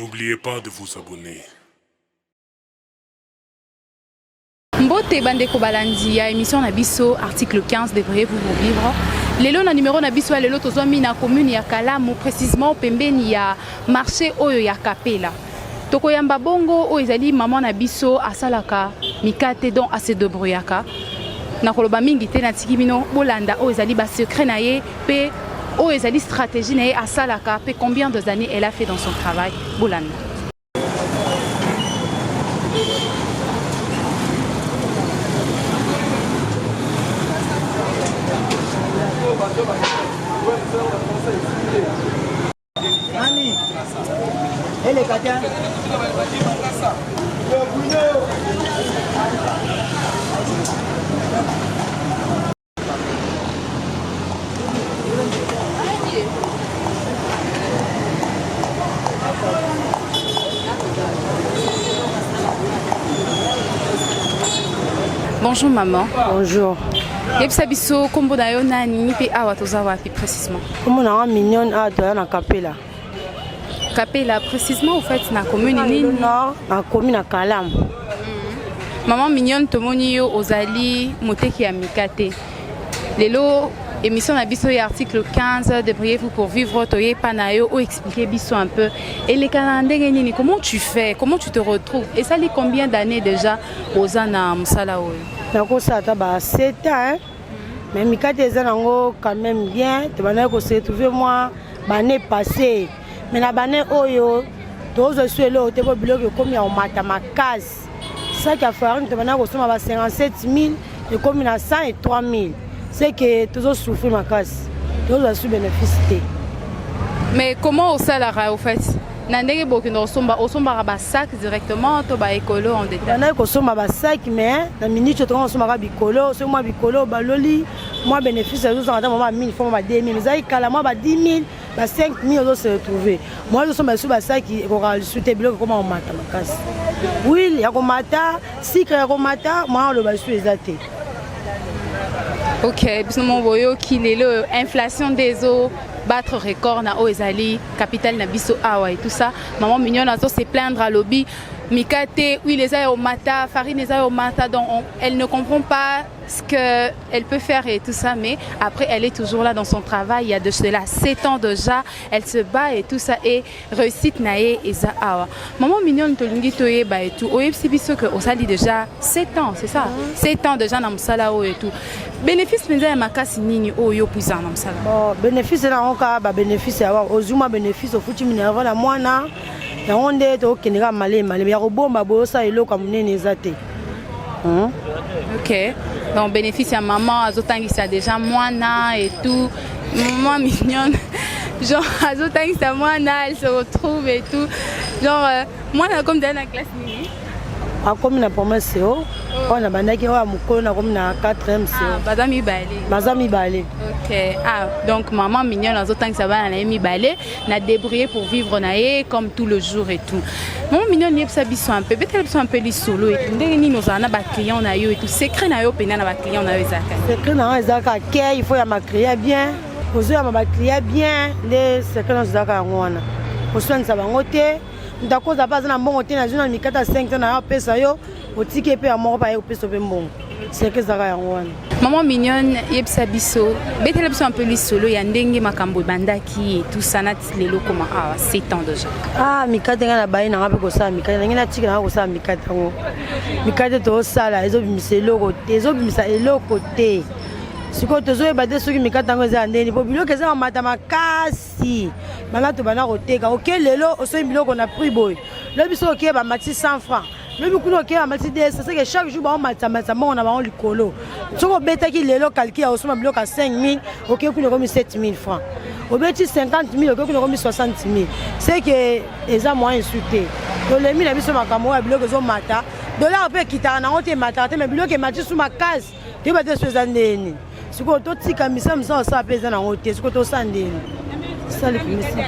N'oubliez pas de vous abonner. Mbote bandeko balandi ya émission Nabiso article 15 devriez-vous vous vivre. Lelo na numéro Nabiso lelo tozwami na commune ya Kalamu précisément pembeni ya marché oyo ya Kapela. Tokoyamba bongo o ezali maman Nabiso asalaka mikate don assez de bruyaka. Na koloba mingi te na tikibino bolanda o ezali ba secret na ye pe o ezali stratégie na ye asalaka pe combien de années elle a fait dans son travail bolanda. Mami, elle est Katia. Bonjour maman. Bonjour. Yebisa biso kombo na yo nani pe awa toza wapi précisément? Comment on a mignon à toi na Kapela? Kapela précisément au fait na commune nini? Non, na commune à Kalamu. Maman mignonne tomoni yo ozali moteki ya mikate. Lelo émission na biso ya article 15 devriez-vous pour vivre toye panayo ou expliquer biso un peu et les calendriers nini comment tu fais, comment tu te retrouves et ça lit combien d'années déjà ozana musala oyo? Nako ça ta ba 7 ans hein. Mais mikate ezanango quand même bien, tu vas ko se trouver moi l'année passée. Mais na bané oyo tozo suelo te ko biloko comme ya mata makasi. Ça qui a fait tu vas ko soma ba 57 000 et comme na 100 et 3 000. C'est que toujours souffrir ma casse, toujours a su bénéficier. Mais comment au salaire au fait? Nandenge bokino osomba ba sac directement to ba écolo en détail. Na ko somba ba sac mais na minute to somba ba bikolo, so moi bikolo ba loli, moi bénéfice tous en maman 1000 fois ba 2000, mais ai kala moi ba 10 000, ba 5 000 on se retrouver. Moi je somba sur ba sac qui ko rajouter bloc comment on mata ma casse. Oui, ya ko mata, si ya ko mata, moi le ba su exacté. Ok, puis mon voyo qu'il est le inflation des eaux, battre record na Oezali, capitale na biso awa et tout ça. Maman mignonne a se plaindre à lobby. Mikate, oui les a au mata, farine les a au mata, donc elle ne comprend pas ce qu'elle peut faire et tout ça, mais après elle est toujours là dans son travail, il y a de cela 7 ans déjà, elle se bat et tout ça, et réussite nae et ça awa. Maman mignonne tolungi toye ba et tout, oye biso que osali déjà 7 ans, c'est ça? 7 ans déjà na msala o et tout. Bénéfice mais ya makasi nini oyo puissant na msala. Bon, bénéfice na onka ba bénéfice ya ozuma bénéfice au futi minéral la mwana. Ya onde to kenera malé ya robomba bosa eloko munene ezate. OK. Donc bénéfice à maman azotangisa déjà mwana et tout. Maman mignonne. Genre azotangisa mwana, elle se retrouve et tout. Genre mwana comme dans la classe nini. A comme na promesse o. On a bandaki wa mukolo na comme na 4e CO. Ah, bazami balé. Bazami balé. OK. Ah, donc maman mignonne azotangisa bana na mi balé, na débrouiller pour vivre naé comme tout le jour et tout. Maman mignonne yebisa biso un peu, peut-être biso un peu li solo et tout. Ndenge nini ozana ba client na yo et tout. Secret na yo pena na ba client na yo ezaka. Secret na ezaka ke il faut ya ma client bien. Ozo ya ma client bien, les secret na ezaka ngwana. Oswanisa bango te. Ndakoza baza na mbongo te na zona mikata 5 na yo pesa yo otike pe ya moko pa yo pesa pe mbongo. C'est que ça va ngwana. Maman mignonne yebisa biso, betela biso un peu li solo ya ndenge makambo bandaki et tout ça na lelo comment ah 7 ans déjà. Ah mikata ngana bayi na ngabe ko sa mikata ngina tika na ko sa mikata ngo. Mikata to sala ezo bimisa eloko te, ezo bimisa eloko te. Siko tozo e bade soki mikata ngo za ndeni po biloko eza mata makasi. Bana to bana koteka. OK lelo oso biloko na prix boy. Le biso OK ba mati 100 francs. Le bikuno OK ba mati 200, c'est que chaque jour ba mata bon na ba likolo. Soko betaki lelo calcul oso ma biloko à 5000, OK kuno komi 7000 francs. Obeti 50 000, OK kuno komi 60 000. C'est que eza moyen insulté. To le mi na biso makamo ya biloko zo mata. Dollar pe kitana na ote mata te me biloko mati sous ma case. Tu vas te choisir ndeni. Siko to tika misa misa sa pesa na ote, siko to sandeni. Ça le publicité.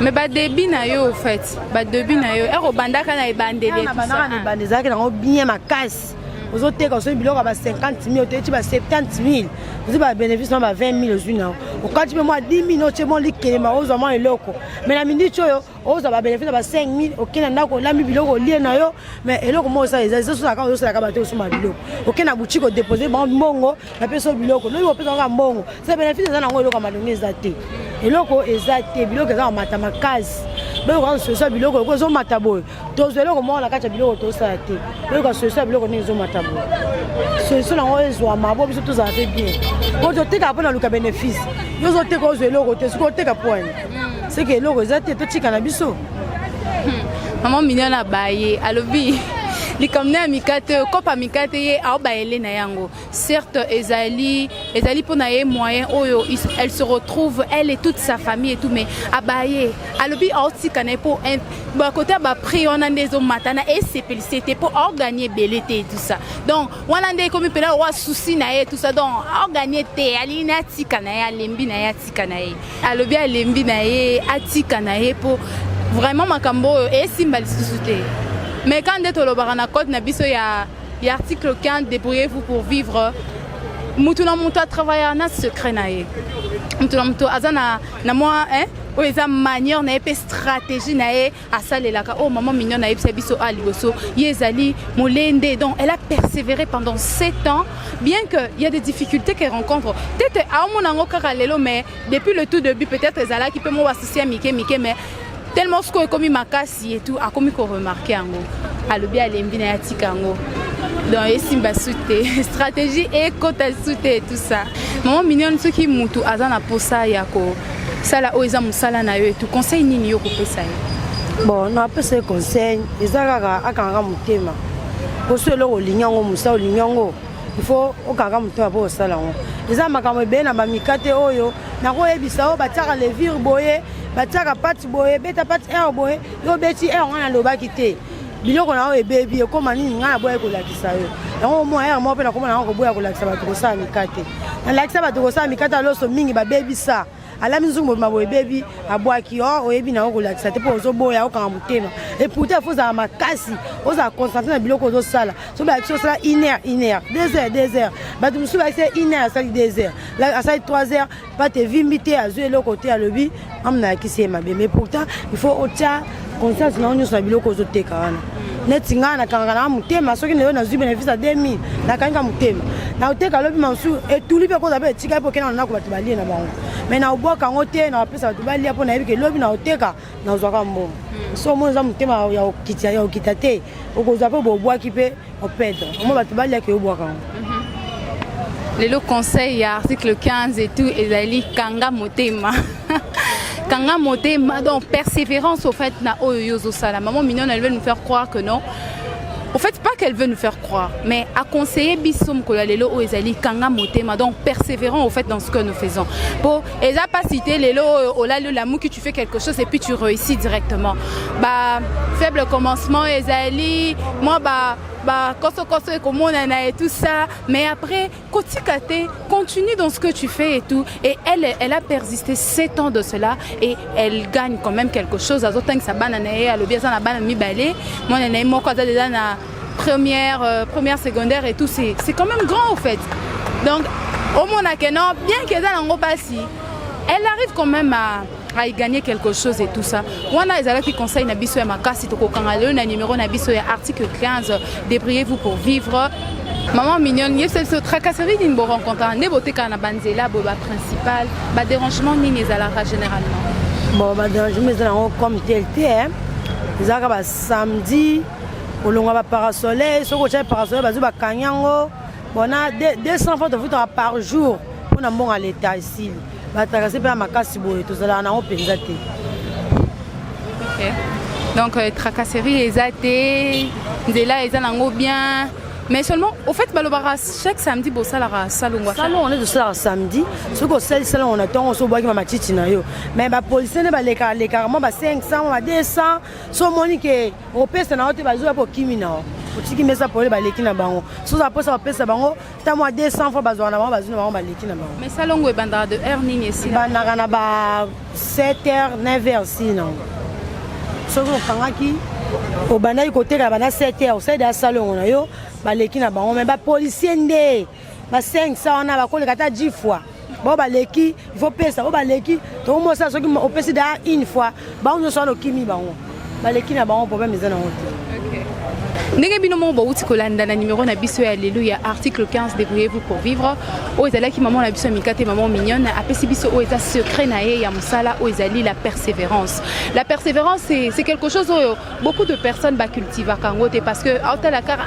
Mais ba débit na yo au fait, ba débit na yo, ero bandaka na ebandeli tout ça. Na bandaka na bien ma casse. Aux autres, quand on biloko à 50 000, tu vas 70 000. Vous avez bénéfice de 20 000 aux unes. Au cas tu peux moi 10 000, tu m'as dit que les maros ont moins loko. Mais la minute, on a bénéfice de 5 000. Ok, on a la biloko lié na yo. Mais et là comment ça, ils sont là quand ils sont là quand ils sont malheureux. Ok, na boutique au déposer bongo, la personne biloko. Nous on peut en bongo. C'est bénéfice de ça na ngolo comme donner zaté. Et loko ezate biloko za matama kazi. Donc on se ça biloko ko zo matabo. To zo loko mo la kacha biloko to sa te. Donc se ça biloko ni zo matabo. Ce sont là zo mabo biso to za te bien. Ko to te ka pona luka bénéfice. Yo zo te ko zo loko te ko te ka point. C'est que loko ezate to tika na biso. Maman mignon na baye alobi. Li kamne amikate kopa amikate ye a baele na yango. Certes ezali pona ye moyen oyo elle se retrouve elle et toute sa famille et tout mais abaye alobi oti kana pour un ba côté ba prix on a des matana et c'était pour organiser belete et tout ça. Donc wana ndé comme pena wa souci na ye tout ça donc organiser te alina tika na ya lembi na ya tika na ye. Alobi lembi na ye atika na ye pour vraiment makambo et symbolisité. Mais quand on est au Baranacote, il y a l'article 15, débrouillez-vous pour vivre. Moutouna moutoua travailler en secret. Moutouna moutoua azana na moi hein, ou eza manière na épée stratégie na à salelaka. Oh maman mignon na épée biso aliboso. Yezali molende donc elle a persévéré pendant 7 ans, bien que il y a des difficultés qu'elle rencontre. Peut-être à mon ango kakalelo mais depuis le tout début peut-être ezala qui peut moi associer Mike mais tellement ce qu'on a commis makasi et tout a commis qu'on remarque ango alobi alembi na yatika ango donc esimba sute stratégie et kota sute et tout ça maman mignon ce qui mutu azana posa yako sala oiza musala na yo et tout conseil nini yo kopesa bon na pesa conseil ezaka akanga mutema koso lo olinyango musa olinyango il faut okanga mutema po sala ngo eza makambo be na bamikate oyo na ko ebisa o bataka levure boye bataka pati boye beta pati air boye yo beti air ngana lobaki te biloko na o ebebi ekoma nini ngana boye ko lakisa yo yango mo air mo pe na koma na ko boye ko lakisa bato ko sa mikate na lakisa bato ko sa mikate loso mingi ba bebi sa ala minzungu mabo ebebi abwaki o oyebi na ko lakisa te po ozo boya o kanga mutema et pourtant faut za makasi oza concentrer na biloko ozo sala so ba action sala 1 heure 2 heures bato musu ba c'est 1 heure sala 2 heures là ça 3 heures pas te vimiter à jouer le côté à lobby amna kisi mabe mais pourtant il faut ocha conscience na onyo sa biloko ozo teka wana neti ngana kanga na mutema soki na zui bénéfice à 2000 na kanga mutema na oteka lobi mansu et tout lipe ko zabe tika po kena na ko bato balie na bango mais na obwaka ngote na pesa bato balie po na yebike lobi na oteka na ozwaka mbongo so mo za mutema ya okitia ya okitate okozwa pe bobwaki pe opedre mo bato balie ke obwaka le conseil à article 15 et tout ezali kanga motema kanga motema donc persévérance au fait na oyozo sala maman mignonne elle veut nous faire croire que non. Au fait, pas qu'elle veut nous faire croire, mais à conseiller Bissom Kolalelo ou Ezali Kanga Motema, donc persévérant au fait dans ce que nous faisons. Pour Eza pas citer Lelo Olalo Lamou que tu fais quelque chose et puis tu réussis directement. Bah faible commencement Ezali, moi koso et comme on a et tout ça, mais après Kotikate continue dans ce que tu fais et tout et elle a persisté 7 ans de cela et elle gagne quand même quelque chose. Azotang sa banane à le bien ça na banane mi balé, moi on est moi quand déjà na première secondaire et tout c'est quand même grand au fait. Donc au moins non bien qu'elle a passi, elle arrive quand même à y gagner quelque chose et tout ça. On a les qui conseillent Nabiso et Makasi to kokangale na numéro Nabiso et article 15 débrouillez-vous pour vivre. Maman mignonne, il se tracasserie d'une bonne rencontre. Ne botte kana banzela boba principal, ba dérangement ni les alara généralement. Bon ba dérangement ezala comme tel hein. Ezaka ba samedi olonga ba parasoleil, soko cha parasoleil bazu ba kanyango. Bon na 200 francs de foot par jour pour na mbonga l'état ici. Batakase pe makasi boye tozala na openza te. OK. Donc tracasserie ezate nzela ezanango bien. Mais seulement, au fait, chaque samedi, bon, ça la salon. Salon, on est de ça samedi. Ce qu'on sait, salon, on attend, on se voit qui m'a chichi na yo. Mais la police, les carrément 500, 200. So monique, au pèse na hote bazo pour kimina. Pour qui met ça pour les baleki na bango. So ça pèse ça pèse bango. T'as moi 200 fois bazo na bango bazo na bango baleki na bango. Mais salon ou bandara de earning ici. Bandara na ba 7h, 9h sinon. So on kangaki au banai côté la bana 7h, au sein de salon on a yo. baleki na bango mais bapolisier nde ba 500 wana bakoleka ata 10 fois bon baleki il faut pesa bon baleki tokomosala soki opesi da une fois bango nyonso wana okimi bango baleki na bango problème eza nango te. Ndenge bino mo bauti kolanda na numéro na biso ya lelo ya article 15 débrouillez-vous pour vivre o ezalaki maman na biso mikate maman mignonne apesi biso o eza secret na ye ya musala o ezali la persévérance. La persévérance c'est quelque chose où beaucoup de personnes ba cultivent kangote parce que la car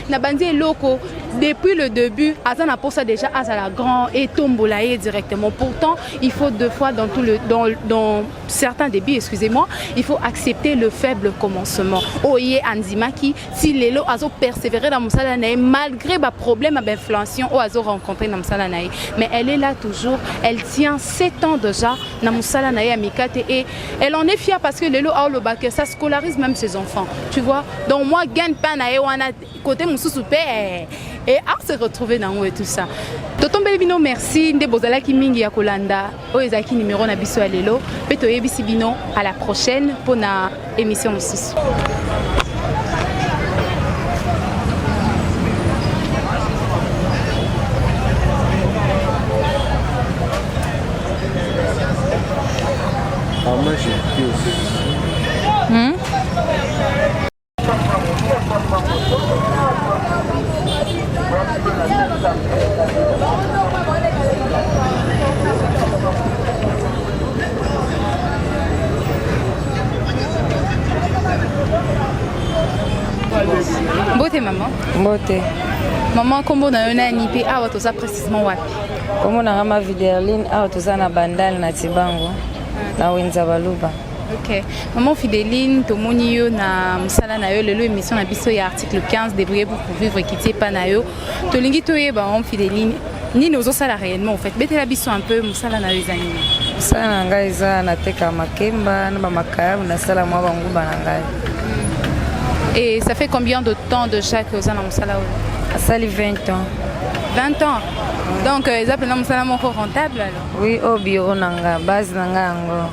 na bandi eloko depuis le début azana pour ça déjà azala grand et tombolaye directement. Pourtant il faut deux fois dans certains débuts, excusez-moi, il faut accepter le faible commencement. Oye Anzimaki si lelo azo persévérer dans musala nae malgré ba problème d'inflation ou azo rencontrer dans musala nae, mais elle est là toujours, elle tient 7 ans déjà dans musala nae amikate et elle en est fière parce que lelo a le bac ça scolarise même ses enfants, tu vois. Donc moi gagne pas nae wana côté mususu pe et à se retrouver dans où et tout ça. Totombe bino merci nde bozala ki mingi ya kolanda o ezaki numéro na biso ya lelo pe to yebisi bino à la prochaine pour na émission mususu. Moi j'ai pris aussi. Beauté maman. Beauté. Maman kombo na yo nani pe awa toza précisément wapi? Kombo na Rama Videline awa toza na Bandal na Tibango na Wenza Baluba. Ok. Maman Fidéline, tomoni yo na musala na yo lelo émission na biso ya article 15 débrouillez-vous pour vivre équité pa na yo. Tolingi toyeba maman Fidéline ni nozo sala réellement en fait. Betela biso un peu musala na yo ezani. Musala na ngai eza na teka makemba na ba makayabu na sala mwa banguba na ngai. Et ça fait combien de temps de chaque ozana musala o? Asali 20 ans. 20 ans. Donc ils appellent musala moko rentable alors. Oui, au bureau nanga, base nanga ngo.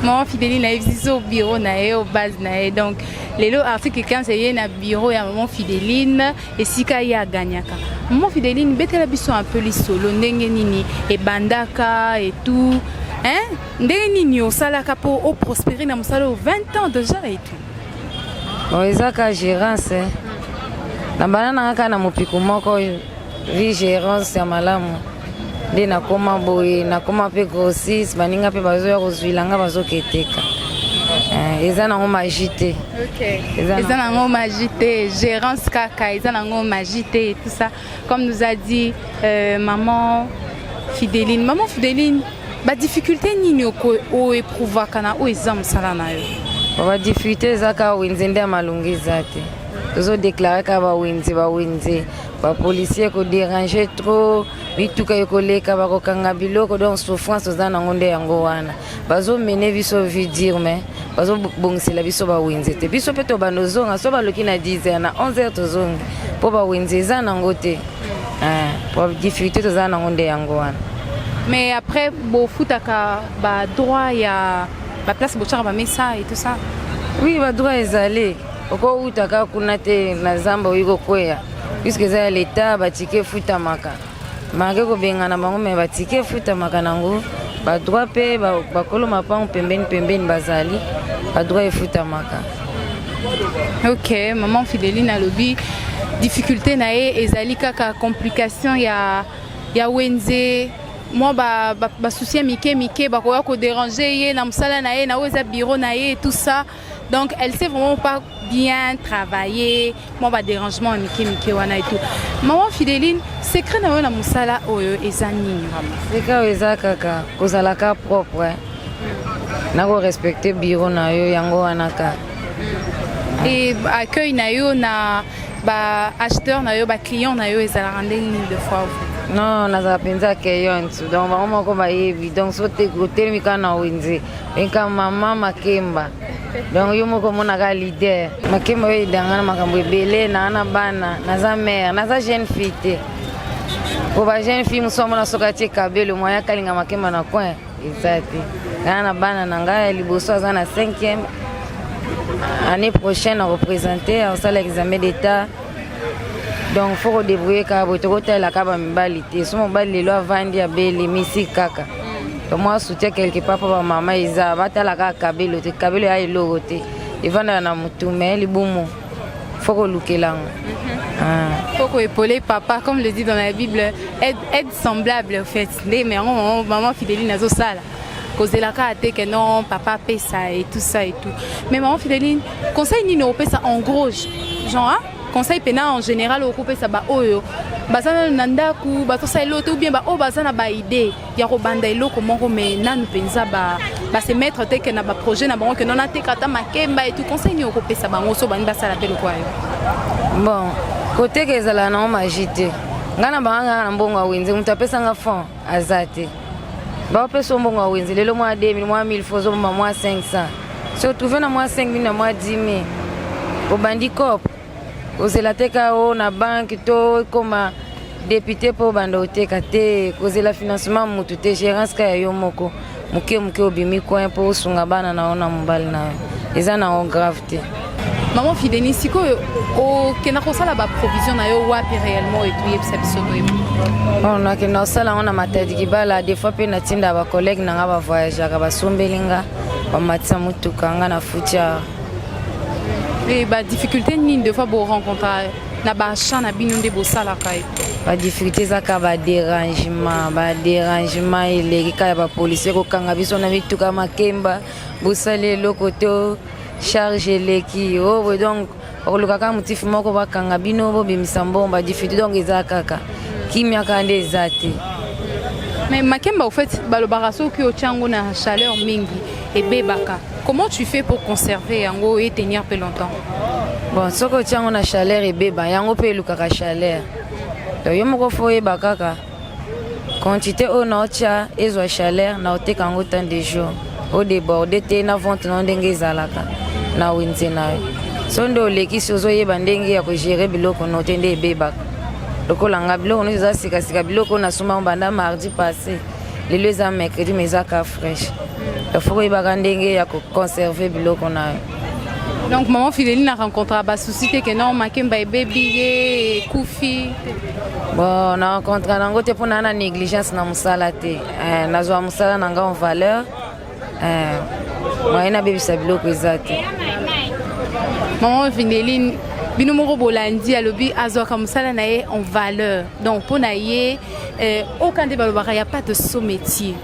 Maman Fidéline na existe au bureau na au base na donc lelo article 15 est na bureau ya maman Fidéline et sika ya ganyaka. Maman Fidéline betela biso un peu lisolo ndenge nini et bandaka et tout. Hein? Ndenge nini osalaka po o prospérer na musala 20 ans déjà et tout. Bon, ezaka gérance. Na banana ngaka na mopiko moko vi gérance ya malamu. Nde nakoma boye nakoma pe grossiste baninga pe bazo ya kozwilanga bazo keteka. Eza nango magité. OK. Eza nango magité, gérance kaka, eza nango magité et tout ça. Comme nous a dit maman Fidéline. Maman Fidéline, ba difficulté nini o éprouva kana o exam sala na yo. Ba difficulté ezaka wenzende malungi zate. Tozo déclarer ka ba wenze ba policier ko déranger trop bituka yokoleka ba kokanga biloko donc souffrance ozana ngonde yango wana bazo mener biso vie dire mais bazo bongisela biso ba wenze te biso peto banozonga so baloki na 10h na 11h tozonga po ba wenze zana ngote pour difficulté tozana ngonde yango wana. Mais après bo futaka ba droit ya ba place bochara ba mesa et tout ça. Oui, ba droit ezali oko utaka kuna te na zamba uyiko kwea puisque za l'état batike futa maka mange ko benga na bango me batike futa maka nango ba droit pe ba kolo mapango pembeni bazali ba droit futa maka. OK, maman Fidéline a lobby difficulté na e ezali kaka complication ya wenze moi ba souci mike ba ko déranger ye na musala na ye na oza bureau na ye tout ça. Donc elle sait vraiment pas bien travailler. Moi ba dérangement mike wana et tout. Maman Fidéline, secret na na musala oyo ezani vraiment. Secret eza kaka kozala ka propre. Na ko respecter bureau na yo yango wana ka. Et accueil na yo na ba acheteur na yo ba client na yo ezala rendre de fois. Non, naza penza client. Donc vraiment ko ba yebi donc sote côté mika na wenze. Enka mama makemba. Donc yo moko mona ka leader. Makemba yo idangana makambo ebele na ana bana, naza mère, naza jeune fille te. Ko ba jeune fille musomo na sokati kabelo moya kalinga makemba na coin. Exact. Kana bana nanga liboso aza na 5e. Année prochaine à représenter au salle examen d'état donc faut qu'on débrouiller kaka boye tokotala kaka mibali te so mobali lelo avandi abeli misi kaka donc moi soutien quelque part mpo bamama eza batala kaka kabelo te kabelo ya eloko te evandaka na motu me libumu faut kolukelango. Faut qu'on épaule papa, comme le dit dans la Bible, aide semblable en fait. Mais maman Fidéline a ça là. Cause la carte que non, papa paie ça et tout ça et tout. Mais maman Fidéline, conseil ni no paie ça en gros, genre hein? Conseil pénal en général au couper ça ba oyo. Bazana nandaku, bato ça l'autre ou bien ba o bazana ba idée. Ya ko banda elo comment mais nan penza ba se mettre te que na ba projet na bango que non ate kata makemba et tout conseil ni au couper ça ba ngoso ba ça la pelle quoi. Bon, côté que ezala na magité. Ngana banga na mbongo wenze mutapesa nga fond azate. Ba pesa mbongo wenze lelo mwa 2000 mwa 1000 fozo mwa 500. Si trouver na mwa 5000 na mwa 10000. Au bandi cop. Kozela teka o na banque to comme député pour banda oteka te kozela financement mutu te gérance ka yo moko muke obimi coin pour sunga bana na ona mobali na eza na grave te. Maman Fidéline siko o kena kosala ba provision na yo wapi réellement et tout yebisa biso to on a kena osala on a matadi kibala des fois pe na tinda ba collègue na nga ba voyager ka ba sombelinga ba matsa mutuka nga na futia. Et bah difficulté ni de fois pour rencontrer na ba chana bino de bosala kai ba difficulté za ka ba dérangement il ka ba policier ko kanga biso na mituka makemba bosale lokoto charge leki oh donc oluka ka motifu moko ba kanga bino bo bimisa mbomba difficulté donc eza kaka kimia kande ezate. Mais makemba au fait balobaraso ki o chango na chaleur mingi et bebaka. Comment tu fais pour conserver yango et tenir plus longtemps? Bon, ce que tu as na chaleur et beba, yango pe lukaka chaleur. Donc yomoko foye bakaka. Quantité au nocha ezo chaleur na ote kango tant de jours. Au déborder te na vente non ndenge zalaka. Na winze na. Sondo leki sozo yeba ndenge ya ko gérer biloko no tende beba. Lokolanga biloko no za sika biloko na suma banda mardi passé. Les deux ans mercredi mais ça ka fraîche. Il faut que conserver biloko na. Donc maman Fidéline a rencontré ba souci que non makemba baby et Koufi. Bon, on a rencontré nango te pour na négligence na musala te. Na zo musala nanga en valeur. Moi na baby sa biloko ezate. Maman Fidéline bino moko bolandi alobi azoka musala na ye en valeur. Donc pour na ye aucun débat il y a pas de sous-métier.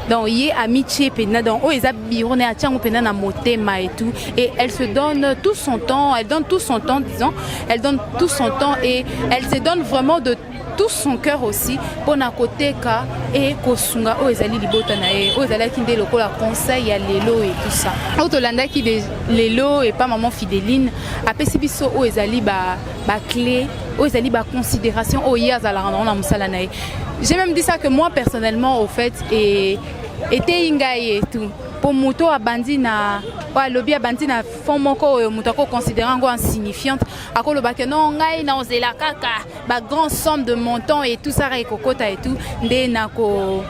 Donc il y a amitié pena donc oh ils habillent à tiens pena na motema et tout et elle se donne tout son temps, elle donne tout son temps disons, elle donne tout son temps et elle se donne vraiment de tout son cœur aussi pour na côté ka et kosunga oh ezali libota na e oh ezali kinde lokola conseil ya lelo et tout ça. Autolanda qui de lelo et pas maman Fidéline apesi biso oh ezali ba clé oh ezali ba considération oh yazala na musala na e. J'ai même dit ça que moi personnellement au fait et était ingaye et tout pour moto a bandi na wa lobby a bandi na fond moko moto ko considérant go insignifiante akolo ba que non ngai na ozela kaka ba grande somme de montant et tout ça et kokota et tout ndé na ko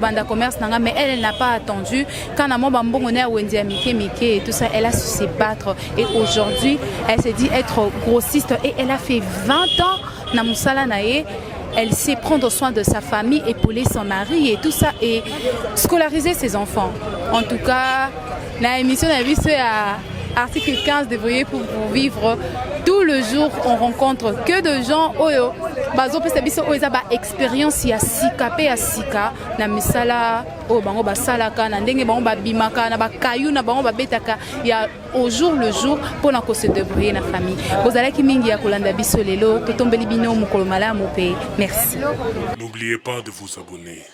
banda commerce nanga mais elle n'a pas attendu quand na mo bambongo na wendi mike et tout ça elle a su se battre et aujourd'hui elle s'est dit être grossiste et elle a fait 20 ans na musala na ye. Elle sait prendre soin de sa famille, épauler son mari et tout ça et scolariser ses enfants. En tout cas, la émission a vu à article 15 débrouillé pour vivre. Tout le jour, on rencontre que de gens oyo bazo pe sabiso oyo ba expérience ya sika pe ya sika na misala o bango basala ka na ndenge bango ba bimaka na ba kayu na bango ba betaka ya au jour le jour pour na ko se débrouiller na famille. Bozalaki mingi ya kolanda biso lelo to tombeli bino mukolo malamu pe. Merci. N'oubliez pas de vous abonner.